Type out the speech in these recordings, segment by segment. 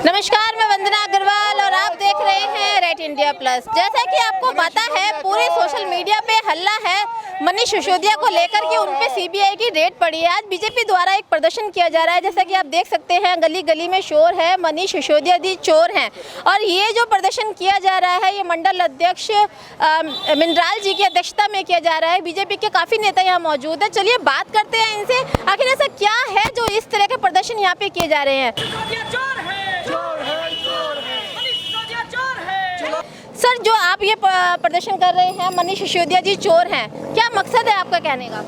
नमस्कार, मैं वंदना अग्रवाल और आप देख रहे हैं रेड इंडिया प्लस। जैसा कि आपको पता है, पूरे सोशल मीडिया पे हल्ला है मनीष सिसोदिया को लेकर कि उन पे सीबीआई की रेड पड़ी है। आज बीजेपी द्वारा एक प्रदर्शन किया जा रहा है, जैसा कि आप देख सकते हैं गली गली में शोर है, मनीष सिसोदिया जी चोर हैं। और ये जो प्रदर्शन किया जा रहा है, ये मंडल अध्यक्ष मिनराल जी की अध्यक्षता में किया जा रहा है। बीजेपी के काफ़ी नेता यहाँ मौजूद हैं। चलिए बात करते हैं इनसे, आखिर ऐसा क्या है जो इस तरह के प्रदर्शन यहाँ पे किए जा रहे हैं। सर, जो आप ये प्रदर्शन कर रहे हैं, मनीष सिसोदिया जी चोर हैं, क्या मकसद है आपका कहने का?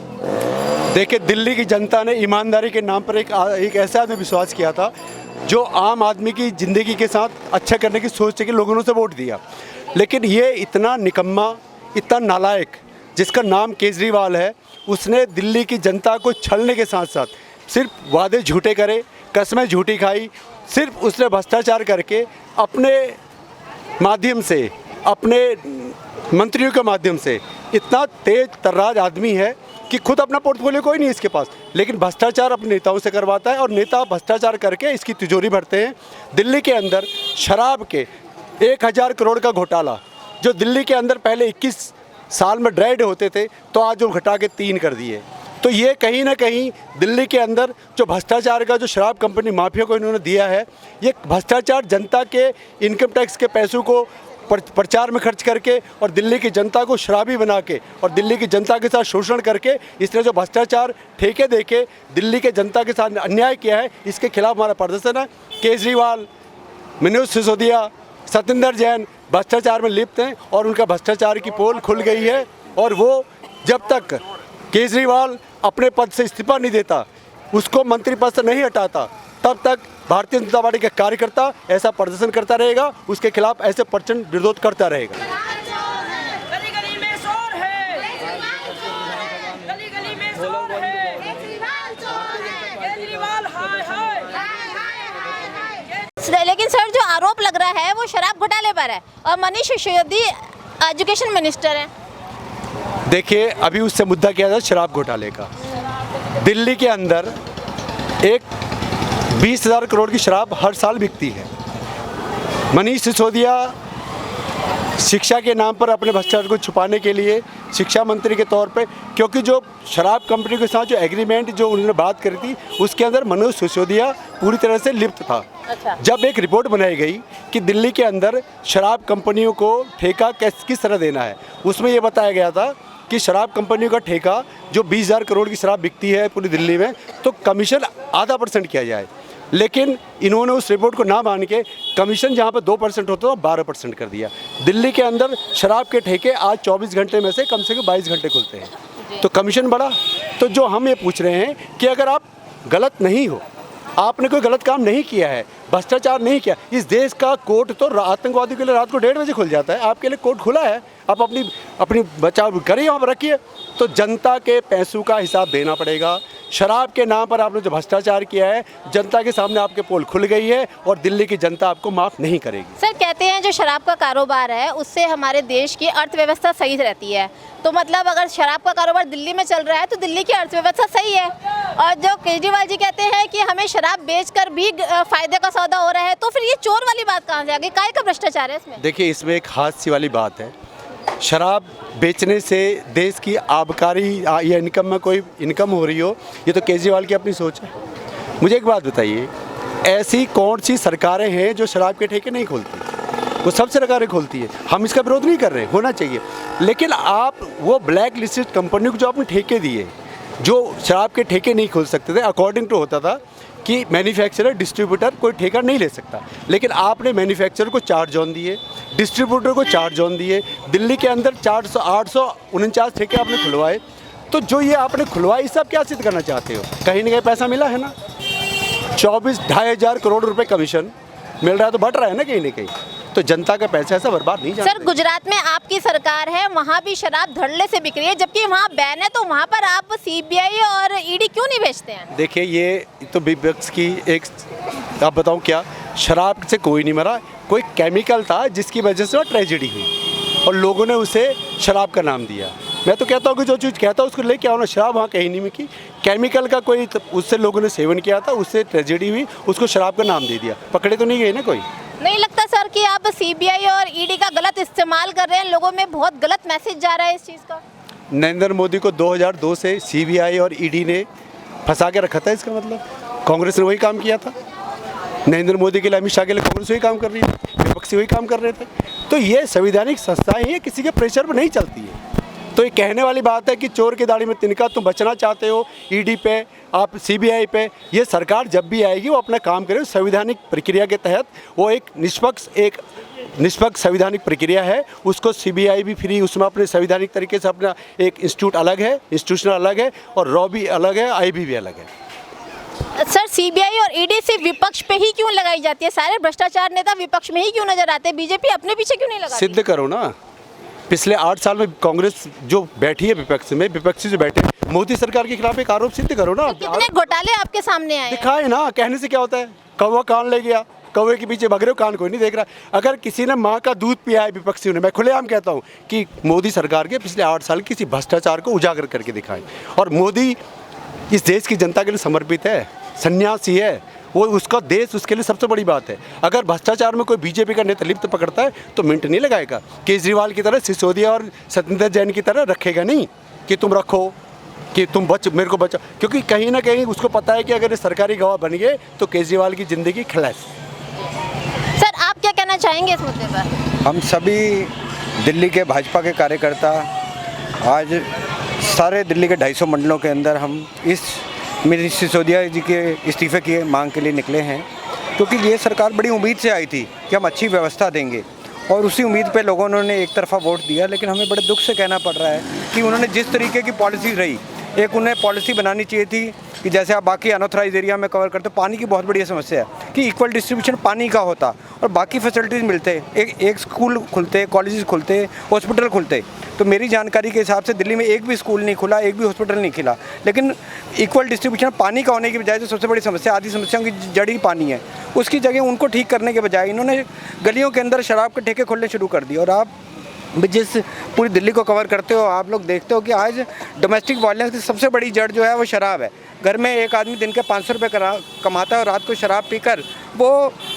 देखिए, दिल्ली की जनता ने ईमानदारी के नाम पर एक ऐसा आदमी विश्वास किया था जो आम आदमी की ज़िंदगी के साथ अच्छा करने की सोच से कि लोगों ने उसे वोट दिया। लेकिन ये इतना निकम्मा, इतना नालायक, जिसका नाम केजरीवाल है, उसने दिल्ली की जनता को छलने के साथ साथ सिर्फ वादे झूठे करे, कस्में झूठी खाई, सिर्फ उसने भ्रष्टाचार करके अपने माध्यम से, अपने मंत्रियों के माध्यम से इतना तेज तर्राज आदमी है कि खुद अपना पोर्टफोलियो कोई नहीं इसके पास, लेकिन भ्रष्टाचार अपने नेताओं से करवाता है और नेता भ्रष्टाचार करके इसकी तिजोरी भरते हैं। दिल्ली के अंदर शराब के 1000 करोड़ का घोटाला, जो दिल्ली के अंदर पहले 21 साल में ड्राइड होते थे, तो आज वो घटा के 3 कर दिए। तो ये कहीं ना कहीं दिल्ली के अंदर जो भ्रष्टाचार का जो शराब कंपनी माफिया को इन्होंने दिया है, ये भ्रष्टाचार जनता के इनकम टैक्स के पैसों को प्रचार में खर्च करके और दिल्ली की जनता को शराबी बना के और दिल्ली की जनता के साथ शोषण करके इसने जो भ्रष्टाचार ठेके देके दिल्ली के जनता के साथ अन्याय किया है, इसके खिलाफ हमारा प्रदर्शन है। केजरीवाल, मनीष सिसोदिया, सत्येंद्र जैन भ्रष्टाचार में लिप्त हैं और उनका भ्रष्टाचार की पोल खुल गई है। और वो जब तक केजरीवाल अपने पद से इस्तीफा नहीं देता, उसको मंत्री पद से नहीं हटाता, तब तक भारतीय जनता पार्टी का कार्यकर्ता ऐसा प्रदर्शन करता रहेगा, उसके खिलाफ ऐसे प्रचंड विरोध करता रहेगा। लेकिन सर, जो आरोप लग रहा है वो शराब घोटाले पर है और मनीष सिसोदिया एजुकेशन मिनिस्टर हैं। देखिए, अभी उससे मुद्दा किया था शराब घोटाले का। दिल्ली के अंदर एक 20,000 करोड़ की शराब हर साल बिकती है। मनीष सिसोदिया शिक्षा के नाम पर अपने भ्रष्टाचार को छुपाने के लिए शिक्षा मंत्री के तौर पे, क्योंकि जो शराब कंपनी के साथ जो एग्रीमेंट जो उन्होंने बात करी थी, उसके अंदर मनीष सिसोदिया पूरी तरह से लिप्त था। अच्छा। जब एक रिपोर्ट बनाई गई कि दिल्ली के अंदर शराब कंपनियों को ठेका किस तरह देना है, उसमें ये बताया गया था कि शराब कंपनियों का ठेका जो 20,000 करोड़ की शराब बिकती है पूरी दिल्ली में, तो कमीशन 0.5% किया जाए। लेकिन इन्होंने उस रिपोर्ट को ना मान के कमीशन जहाँ पर 2% होता था 12% कर दिया। दिल्ली के अंदर शराब के ठेके आज 24 घंटे में से कम 22 घंटे खुलते हैं, तो कमीशन बढ़ा। तो जो हम ये पूछ रहे हैं कि अगर आप गलत नहीं हो, आपने कोई गलत काम नहीं किया है, भ्रष्टाचार नहीं किया, इस देश का कोर्ट तो आतंकवादी के लिए रात को 1:30 बजे खुल जाता है, आपके लिए कोर्ट खुला है, आप अपनी बचाव करिए, वहाँ पर रखिए। तो जनता के पैसों का हिसाब देना पड़ेगा। शराब के नाम पर आपने जो भ्रष्टाचार किया है, जनता के सामने आपके पोल खुल गई है और दिल्ली की जनता आपको माफ़ नहीं करेगी। सर, कहते हैं जो शराब का कारोबार है उससे हमारे देश की अर्थव्यवस्था सही रहती है, तो मतलब अगर शराब का कारोबार दिल्ली में चल रहा है तो दिल्ली की अर्थव्यवस्था सही है। और जो केजरीवाल जी कहते हैं कि हमें शराब बेचकर भी फायदे का सौदा हो रहा है, तो फिर ये चोर वाली बात कहाँ से आ गई? काय का भ्रष्टाचार है इसमें? देखिए, इसमें एक हास्य वाली बात है। शराब बेचने से देश की आबकारी या इनकम में कोई इनकम हो रही हो, ये तो केजरीवाल की अपनी सोच है। मुझे एक बात बताइए, ऐसी कौन सी सरकारें हैं जो शराब के ठेके नहीं खोलती? वो सब सरकारें खोलती है। हम इसका विरोध नहीं कर रहे, होना चाहिए, लेकिन आप वो ब्लैक लिस्टेड कंपनियों को जो आपने ठेके दिए, जो शराब के ठेके नहीं खोल सकते थे, अकॉर्डिंग टू होता था कि मैन्युफैक्चरर डिस्ट्रीब्यूटर कोई ठेका नहीं ले सकता, लेकिन आपने मैन्युफैक्चरर को 4 जोन दिए, डिस्ट्रीब्यूटर को 4 जोन दिए। दिल्ली के अंदर 849 ठेके आपने खुलवाए। तो जो ये आपने खुलवाए, इस सब क्या सिद्ध करना चाहते हो? कहीं ना कहीं पैसा मिला है ना। 24,500 करोड़ रुपए कमीशन मिल रहा है, तो बढ़ रहा है ना कहीं ना कहीं। तो जनता का पैसा ऐसा बर्बाद नहीं जाना। सर, गुजरात में आपकी सरकार है, वहाँ भी शराब धड़ल्ले से बिक रही है, जबकि वहाँ बैन है, तो वहाँ पर आप सीबीआई और ईडी क्यों नहीं भेजते हैं? देखिए, ये तो विपक्ष की एक, आप बताऊं क्या, शराब से कोई नहीं मरा, कोई केमिकल था जिसकी वजह से वो ट्रेजेडी हुई और लोगों ने उसे शराब का नाम दिया। मैं तो कहता हूँ कि जो चीज़ कहता हूँ उसको लेके आओ ना। शराब वहाँ कहीं नहीं मिली, केमिकल का कोई उससे लोगों ने सेवन किया था, उससे ट्रेजेडी हुई, उसको शराब का नाम दे दिया। पकड़े तो नहीं गए ना कोई। नहीं लगता सर कि आप सीबीआई और ईडी का गलत इस्तेमाल कर रहे हैं, लोगों में बहुत गलत मैसेज जा रहा है इस चीज़ का? नरेंद्र मोदी को 2002 से सीबीआई और ईडी ने फंसा के रखा था। इसका मतलब कांग्रेस ने वही काम किया था। नरेंद्र मोदी के लिए, अमित शाह के लिए कांग्रेस वही काम कर रही है, विपक्षी वही काम कर रहे थे। तो ये संवैधानिक संस्थाएं हैं, किसी के प्रेशर पर नहीं चलती है। तो ये कहने वाली बात है कि चोर की दाढ़ी में तिनका, तुम बचना चाहते हो ईडी पे, आप सीबीआई पे। ये सरकार जब भी आएगी वो अपना काम करे संवैधानिक प्रक्रिया के तहत। वो एक निष्पक्ष संवैधानिक प्रक्रिया है, उसको सीबीआई भी फ्री, उसमें अपने संवैधानिक तरीके से अपना एक इंस्टीट्यूट अलग है, इंस्टीट्यूशनल अलग है, और रॉ भी अलग है, आईबी भी अलग है। सर सीबीआई और ईडी सिर्फ विपक्ष पे ही क्यों लगाई जाती है? सारे भ्रष्टाचार नेता विपक्ष में ही क्यों नजर आते हैं? बीजेपी अपने पीछे क्यों नहीं लगाती? सिद्ध करो ना। पिछले 8 साल में कांग्रेस जो बैठी है विपक्ष में, विपक्षी जो बैठे, मोदी सरकार के खिलाफ एक आरोप सिद्ध करो ना। तो कितने घोटाले आपके सामने आए हैं? दिखाए ना, कहने से क्या होता है? कौवा कान ले गया, कौवे के पीछे भग रहे हो, कान कोई नहीं देख रहा। अगर किसी ने माँ का दूध पिया है विपक्षियों ने, मैं खुलेआम कहता हूँ कि मोदी सरकार के पिछले 8 साल किसी भ्रष्टाचार को उजागर करके दिखाएं। और मोदी इस देश की जनता के लिए समर्पित है, सन्यासी है वो, उसका देश उसके लिए सबसे बड़ी बात है। अगर भ्रष्टाचार में कोई बीजेपी का नेता लिप्त पकड़ता है तो मिनट नहीं लगाएगा। केजरीवाल की तरह, सिसोदिया और सत्येंद्र जैन की तरह रखेगा नहीं कि तुम रखो, कि तुम मेरे को बचाओ, क्योंकि कहीं ना कहीं उसको पता है कि अगर ये सरकारी गवाह बन गए तो केजरीवाल की ज़िंदगी खलास। सर आप क्या कहना चाहेंगे इस मुद्दे पर? हम सभी दिल्ली के भाजपा के कार्यकर्ता आज सारे दिल्ली के 250 मंडलों के अंदर हम इस मेरी सिसोदिया जी के इस्तीफे की मांग के लिए निकले हैं, क्योंकि ये सरकार बड़ी उम्मीद से आई थी कि हम अच्छी व्यवस्था देंगे, और उसी उम्मीद पे लोगों ने एक तरफा वोट दिया। लेकिन हमें बड़े दुख से कहना पड़ रहा है कि उन्होंने जिस तरीके की पॉलिसी रही, एक उन्हें पॉलिसी बनानी चाहिए थी कि जैसे आप बाकी अनऑथराइज एरिया में कवर करते, पानी की बहुत बड़ी समस्या है कि इक्वल डिस्ट्रीब्यूशन पानी का होता और बाकी फैसिलिटीज़ मिलते, एक स्कूल खुलते, कॉलेजेस खुलते, हॉस्पिटल खुलते। तो मेरी जानकारी के हिसाब से दिल्ली में एक भी स्कूल नहीं खुला, एक भी हॉस्पिटल नहीं खुला। लेकिन इक्वल डिस्ट्रीब्यूशन पानी का होने की बजाय जो सबसे बड़ी समस्या, आधी समस्याओं की जड़ ही पानी है, उसकी जगह उनको ठीक करने के बजाय इन्होंने गलियों के अंदर शराब के ठेके खोलने शुरू कर दिए। और आप जिस पूरी दिल्ली को कवर करते हो, आप लोग देखते हो कि आज डोमेस्टिक वायलेंस की सबसे बड़ी जड़ जो है वो शराब है। घर में एक आदमी दिन के 500 रुपये कमाता है और रात को शराब पीकर वो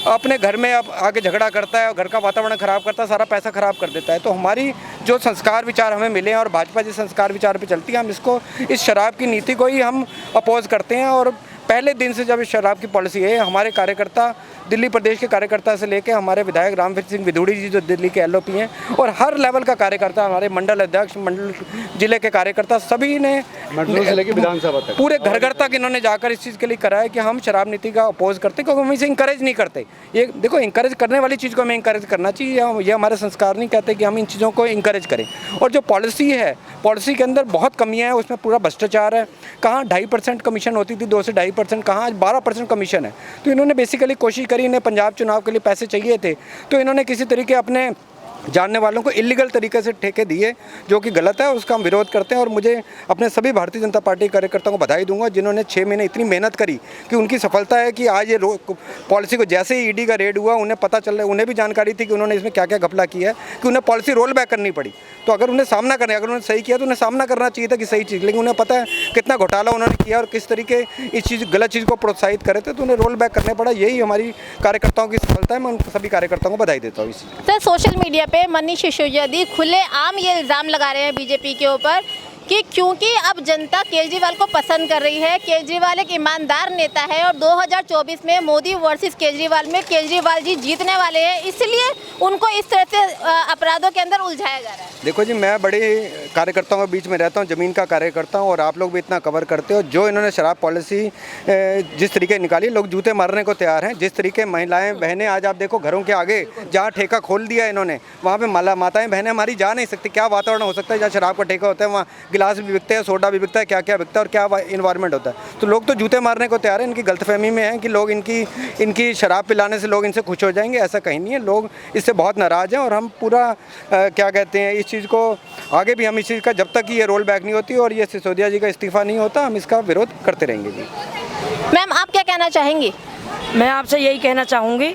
अपने घर में अब आगे झगड़ा करता है और घर का वातावरण ख़राब करता है, सारा पैसा ख़राब कर देता है। तो हमारी जो संस्कार विचार हमें मिले हैं और भाजपा जिस संस्कार विचार पे चलती है, हम इसको, इस शराब की नीति को ही हम अपोज करते हैं। और पहले दिन से जब इस शराब की पॉलिसी है, हमारे कार्यकर्ता, दिल्ली प्रदेश के कार्यकर्ता से लेकर हमारे विधायक रामवीर सिंह विधूड़ी जी जो दिल्ली के एलओपी हैं, और हर लेवल का कार्यकर्ता, हमारे मंडल अध्यक्ष, मंडल जिले के कार्यकर्ता, सभी ने विधानसभा तक पूरे घर घर तक इन्होंने जाकर इस चीज़ के लिए करा है कि हम शराब नीति का अपोज करते हैं, क्योंकि हम इसे इंकरेज नहीं करते। ये देखो, इंकरेज करने वाली चीज़ को हमें इंकरेज करना चाहिए, ये हमारे संस्कार नहीं कहते कि हम इन चीज़ों को इंकरेज करें। और जो पॉलिसी है, पॉलिसी के अंदर बहुत कमियाँ हैं, उसमें पूरा भ्रष्टाचार है। कहाँ 2.5% कमीशन होती थी, 2 से 2.5%, कहाँ आज 12% कमीशन है। तो इन्होंने बेसिकली कोशिश करी, इन्हें पंजाब चुनाव के लिए पैसे चाहिए थे, तो इन्होंने किसी तरीके अपने जानने वालों को इलीगल तरीके से ठेके दिए, जो कि गलत है, उसका हम विरोध करते हैं। और मुझे अपने सभी भारतीय जनता पार्टी कार्यकर्ताओं को बधाई दूंगा जिन्होंने 6 महीने इतनी मेहनत करी, कि उनकी सफलता है कि आज ये पॉलिसी को, जैसे ही ईडी का रेड हुआ, उन्हें पता चल रहा है, उन्हें भी जानकारी थी कि उन्होंने इसमें क्या क्या घपला किया है, कि उन्हें पॉलिसी रोल बैक करनी पड़ी। तो अगर उन्हें सामना करना, अगर उन्होंने सही किया तो उन्हें सामना करना चाहिए था कि सही चीज़, लेकिन उन्हें पता है कितना घोटाला उन्होंने किया और किस तरीके इस चीज़, गलत चीज़ को प्रोत्साहित करे थे, तो उन्हें रोल बैक करना पड़ा। यही हमारी कार्यकर्ताओं की सफलता है। मैं उन सभी कार्यकर्ताओं को बधाई देता हूँ। सर सोशल मीडिया पे मनीष सिसोदिया खुले आम ये इल्ज़ाम लगा रहे हैं बीजेपी के ऊपर कि क्योंकि अब जनता केजरीवाल को पसंद कर रही है, केजरीवाल एक ईमानदार नेता है और 2024 में मोदी वर्सेस केजरीवाल में केजरीवाल जी जीतने वाले हैं, इसलिए उनको इस तरह से अपराधों के अंदर उलझाया जा रहा है। देखो जी, मैं बड़े कार्यकर्ताओं के बीच में रहता हूँ, ज़मीन का कार्यकर्ता हूँ, और आप लोग भी इतना कवर करते हो। जो इन्होंने शराब पॉलिसी जिस तरीके निकाली, लोग जूते मारने को तैयार हैं। जिस तरीके महिलाएं बहनें, आज आप देखो घरों के आगे जहाँ ठेका खोल दिया इन्होंने, वहाँ पे माताएं बहनें हमारी जा नहीं सकती। क्या वातावरण हो सकता है जहाँ शराब का ठेका होता है, वहाँ गिलास भी बिकते हैं, सोडा भी बिकता है, क्या क्या बिकता है और क्या इन्वायरमेंट होता है। तो लोग तो जूते मारने को तैयार हैं। इनकी गलतफहमी में है कि लोग इनकी शराब पिलाने से लोग इनसे खुश हो जाएंगे, ऐसा कहीं नहीं है। लोग इससे बहुत नाराज़ हैं और हम पूरा क्या कहते हैं, इस चीज़ को आगे भी हम इस चीज़ का, जब तक ये रोल बैक नहीं होती और ये सिसोदिया जी का इस्तीफा नहीं होता, हम इसका विरोध करते रहेंगे जी। मैम आप क्या कहना चाहेंगी? मैं आपसे यही कहना चाहूँगी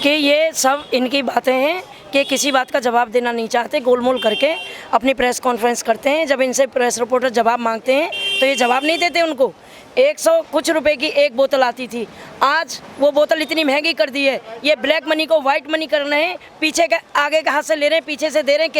कि ये सब इनकी बातें हैं कि किसी बात का जवाब देना नहीं चाहते, गोलमोल करके अपनी प्रेस कॉन्फ्रेंस करते हैं। जब इनसे प्रेस रिपोर्टर जवाब मांगते हैं तो ये जवाब नहीं देते उनको, 100 कुछ रुपए की एक बोतल आती थी, आज वो बोतल इतनी महंगी कर दी है। ये ब्लैक मनी को वाइट मनी कर रहे हैं, पीछे का आगे के हाथ से ले रहे हैं, पीछे से दे रहे हैं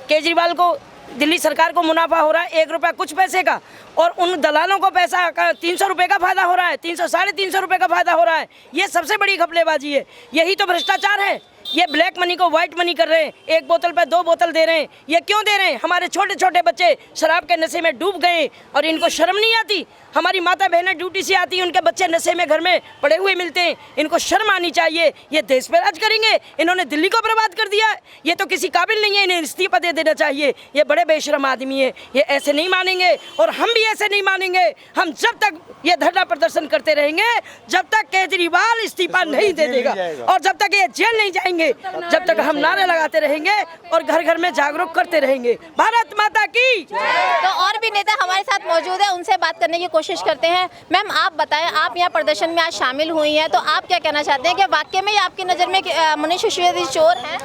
केजरीवाल को। दिल्ली सरकार को मुनाफा हो रहा है 1 रुपया कुछ पैसे का, और उन दलालों को पैसा 300 रुपये का फायदा हो रहा है, 300 साढ़े 300 रुपये का फायदा हो रहा है। ये सबसे बड़ी घपलेबाजी है, यही तो भ्रष्टाचार है। ये ब्लैक मनी को वाइट मनी कर रहे हैं, 1 बोतल पे 2 बोतल दे रहे हैं। ये क्यों दे रहे हैं? हमारे छोटे छोटे बच्चे शराब के नशे में डूब गए और इनको शर्म नहीं आती। हमारी माता बहनें ड्यूटी से आती हैं, उनके बच्चे नशे में घर में पड़े हुए मिलते हैं, इनको शर्म आनी चाहिए। ये देश पे राज करेंगे, इन्होंने दिल्ली को बर्बाद कर दिया। ये तो किसी काबिल नहीं है, इन्हें इस्तीफा दे देना चाहिए। ये बड़े बेशरम आदमी है, ये ऐसे नहीं मानेंगे और हम भी ऐसे नहीं मानेंगे। हम जब तक ये धरना प्रदर्शन करते रहेंगे, जब तक केजरीवाल इस्तीफा नहीं दे देगा और जब तक ये जेल नहीं जाएंगे, जब तक हम नारे लगाते रहेंगे और घर घर में जागरूक करते रहेंगे। भारत माता की। तो और भी नेता हमारे साथ मौजूद है, उनसे बात करने की कोशिश करते हैं। मैम आप बताएं, आप यहाँ प्रदर्शन में आज शामिल हुई हैं, तो आप क्या कहना चाहते हैं कि वाकई में आपकी नज़र में मनीष सिसोदिया चोर हैं?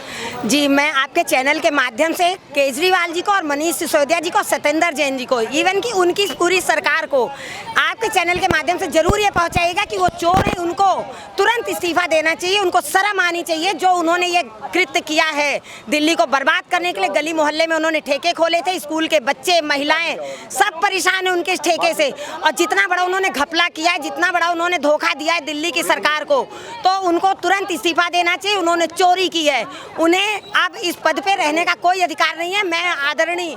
जी, मैं आपके चैनल के माध्यम से केजरीवाल जी को और मनीष सिसोदिया जी को, सत्येंद्र जैन जी को, इवन कि उनकी पूरी सरकार को आपके चैनल के माध्यम से जरूर ये पहुंचाएगा कि वो चोर है, उनको तुरंत इस्तीफा देना चाहिए, उनको शर्म आनी चाहिए। जो उन्होंने ये कृत्य किया है दिल्ली को बर्बाद करने के लिए, गली मोहल्ले में उन्होंने ठेके खोले थे, स्कूल के बच्चे महिलाएं सब परेशान है उनके ठेके से। और जितना बड़ा उन्होंने घपला किया है, जितना बड़ा उन्होंने धोखा दिया है दिल्ली की सरकार को, तो उनको तुरंत इस्तीफा देना चाहिए। उन्होंने चोरी की है, उन्हें अब इस पद पे रहने का कोई अधिकार नहीं है। मैं आदरणीय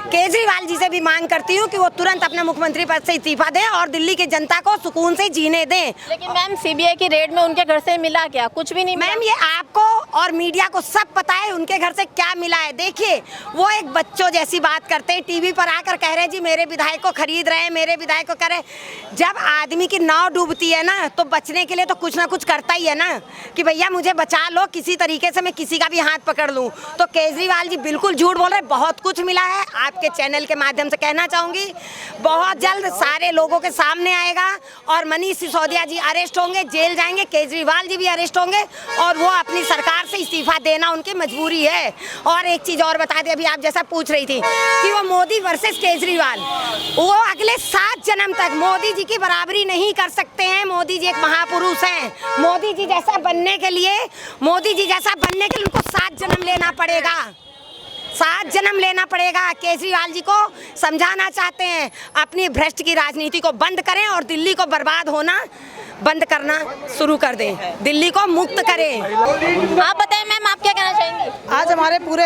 केजरीवाल जी से भी मांग करती हूँ कि वो तुरंत अपने मुख्यमंत्री पद से इस्तीफा दें और दिल्ली की जनता को सुकून से जीने दें। लेकिन मैम सीबीआई की रेड में उनके घर से मिला क्या? कुछ भी नहीं मिला। मैम ये आपको और मीडिया को सब पता है उनके घर से क्या मिला है। देखिए, वो एक बच्चों जैसी बात करते हैं, टीवी पर आकर कह रहे हैं जी मेरे विधायक को खरीद रहे हैं, मेरे विधायक को कर रहे हैं। जब आदमी की नाव डूबती है ना, तो बचने के लिए तो कुछ ना कुछ करता ही है ना, कि भैया मुझे बचा लो, किसी तरीके से मैं किसी का भी हाथ पकड़ लूं। तो केजरीवाल जी बिल्कुल झूठ बोल रहे हैं, बहुत कुछ मिला है। आपके चैनल के माध्यम से कहना चाहूँगी, बहुत जल्द सारे लोगों के सामने आएगा और मनीष सिसोदिया जी अरेस्ट होंगे, जेल जाएंगे, केजरीवाल जी भी अरेस्ट होंगे और वो अपनी सरकार से इस्तीफा देना उनकी मजबूरी है। और एक चीज़ और बता दें, अभी आप जैसा पूछ रही थी कि वो मोदी वर्सेस केजरीवाल, वो अगले 7 जन्म तक मोदी जी की बराबरी नहीं कर सकते हैं। मोदी जी एक महापुरुष हैं। मोदी जी जैसा बनने के लिए उनको 7 जन्म लेना पड़ेगा, 7 जन्म लेना पड़ेगा। केजरीवाल जी को समझाना चाहते हैं, अपनी भ्रष्ट की राजनीति को बंद करें और दिल्ली को बर्बाद होना बंद करना शुरू कर दें, दिल्ली को मुक्त करें। आप बताएं मैम, आप क्या कहना चाहेंगी? आज हमारे पूरे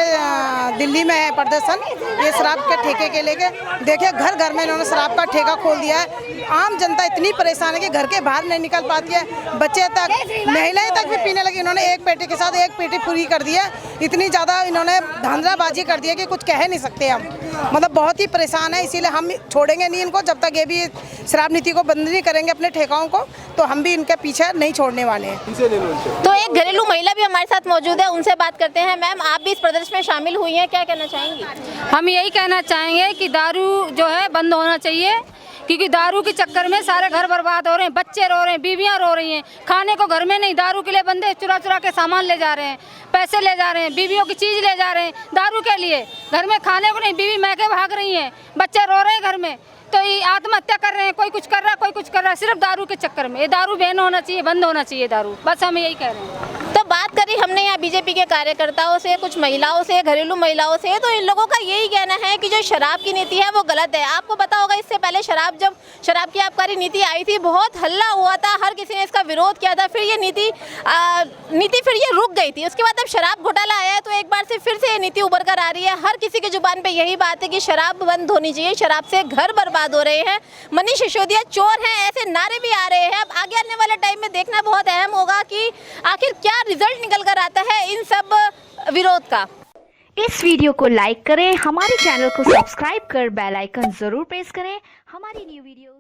दिल्ली में है प्रदर्शन, ये शराब के ठेके के लेके। देखिए, घर घर में इन्होंने शराब का ठेका खोल दिया है। आम जनता इतनी परेशान है कि घर के बाहर नहीं निकल पाती है, बच्चे तक, महिलाएं तक भी पीने लगी। इन्होंने एक पेटी के साथ एक पेटी पूरी कर दी है। इतनी ज़्यादा इन्होंने धांधलाबाजी कर दी है कि कुछ कह नहीं सकते हम। मतलब बहुत ही परेशान है, इसीलिए हम छोड़ेंगे नहीं इनको जब तक ये भी शराब नीति को बंद नहीं करेंगे अपने ठेकाओं को, तो हम भी इनके पीछे नहीं छोड़ने वाले हैं। तो एक घरेलू महिला भी हमारे साथ मौजूद है, उनसे बात करते हैं। मैम आप भी इस प्रदर्शन में शामिल हुई हैं, क्या कहना चाहेंगी? हम यही कहना चाहेंगे कि दारू जो है बंद होना चाहिए, क्योंकि दारू के चक्कर में सारे घर बर्बाद हो रहे हैं, बच्चे रो रहे हैं, बीवियां रो रही हैं। खाने को घर में नहीं, दारू के लिए बंदे चुरा चुरा के सामान ले जा रहे हैं, पैसे ले जा रहे हैं, बीवियों की चीज़ ले जा रहे हैं दारू के लिए। घर में खाने को नहीं, बीवी मैके भाग रही हैं, बच्चे रो रहे हैं घर में, तो ये आत्महत्या कर रहे हैं। कोई कुछ कर रहा है, कोई कुछ कर रहा है, सिर्फ दारू के चक्कर में। ये दारू बैन होना चाहिए, बंद होना चाहिए दारू, बस हम यही कह रहे हैं। तो बात करी हमने यहाँ बीजेपी के कार्यकर्ताओं से, कुछ महिलाओं से, घरेलू महिलाओं से, तो इन लोगों का यही कहना है कि जो शराब की नीति है वो गलत है। आपको पता होगा इससे पहले जब शराब की आबकारी नीति आई थी, बहुत हल्ला हुआ था, हर किसी ने इसका विरोध किया था। फिर ये नीति फिर ये रुक गई थी। उसके बाद अब शराब घोटाला आया है, तो एक बार से फिर से ये नीति उभर कर आ रही है। हर किसी की जुबान पे यही बात है कि शराब बंद होनी चाहिए, शराब से घर बर्बाद हो रहे हैं, मनीष सिसोदिया चोर हैं, ऐसे नारे भी आ रहे हैं। अब आगे आने वाले टाइम में देखना बहुत अहम होगा कि आखिर क्या रिजल्ट निकल कर आता है इन सब विरोध का। इस वीडियो को लाइक करें, हमारे चैनल को सब्सक्राइब कर बेल आइकन जरूर प्रेस करें हमारी न्यू वीडियो